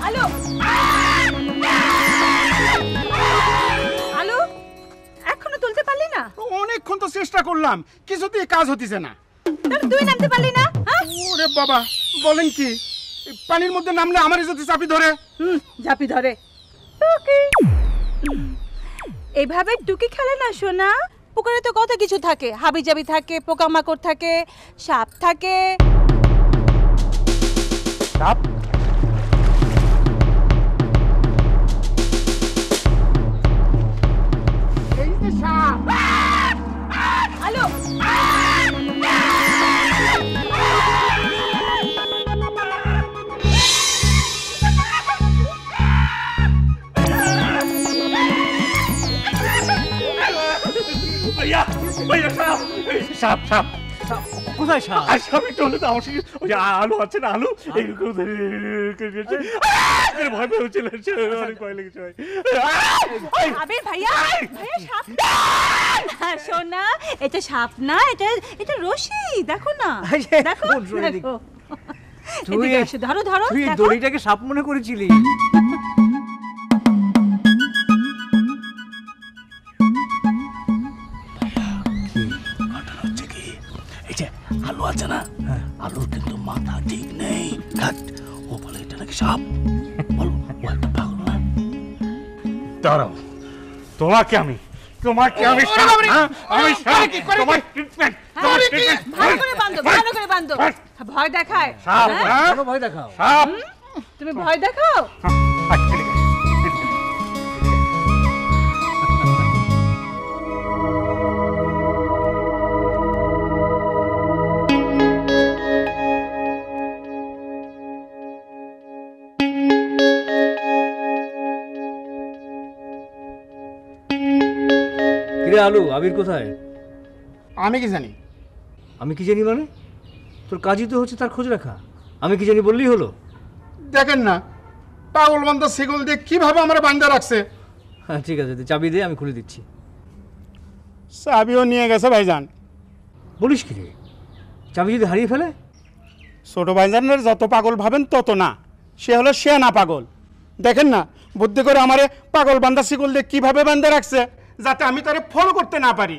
আলো আলো এখনো তুলতে পারলি না? অনেকক্ষণ তো চেষ্টা করলাম, কিছুতেই কাজ হতিছে না। তুই নামতে পারলি না? ওরে বাবা, বলেন কি? পানির মধ্যে নামলে আমারই যদি চাপি ধরে? চাপি ধরে টুকি। এভাবে টুকি খেলে না সোনা। পুকুরে তো কত কিছু থাকে, হাবিজাবি থাকে, পোকামাকড় থাকে, সাপ থাকে। সাপ? এই যে সাপ। আলো ভাইয়া ভাইয়া সাপ সাপ সাপ কোথায় সাপ? আর সাপ একটু হলে তো আমার সঙ্গে ওই যে আলু আছে না, আলু এইরকম ভয় পেয়ে চলে আসছে, অনেক ভয় লেগেছে ভাই। আবির ভাইয়া, ভাইয়া সাপ সোনা, এটা সাপ না, এটা এটা রশি। দেখো না, দেখো দেখো। তুই ধরো ধরো। তুই দড়িটাকে সাপ মনে করেছিলি? এই যে আলু আছে না, আলুর কিন্তু মাথা ঠিক নেই। ও বলে এটা নাকি সাপ। বলো ও একটা পাগল না? দাঁড়াও, তোমাকে আমি আমি তোমার ট্রিটমেন্ট ভালো করে বাঁধো, ভালো করে বাঁধো। ভয় দেখায়? ভয় দেখাও। সাপ তুমি ভয় দেখাও? আলু, আবির কোথায়? আমি কি জানি? আমি কি জানি মানে? তোর কাজই তো হচ্ছে তার খোঁজ রাখা। আমি কি জানি বললেই হলো? দেখেন না, পাগল বান্ধা সেগুল দিয়ে কিভাবে আমরা বান্ধা রাখছে। হ্যাঁ ঠিক আছে, চাবি দে, আমি খুলে দিচ্ছি। চাবিও নিয়ে গেছে ভাইজান। বলিস কি রে? চাবি যদি হারিয়ে ফেলে? ছোট ভাইজানের যত পাগল ভাবেন তত না, সে হলো সে না পাগল। দেখেন না, বুদ্ধি করে আমারে পাগল বান্ধা সেগুল দিয়ে কিভাবে বান্ধা রাখছে, যাতে আমি তারে ফলো করতে না পারি।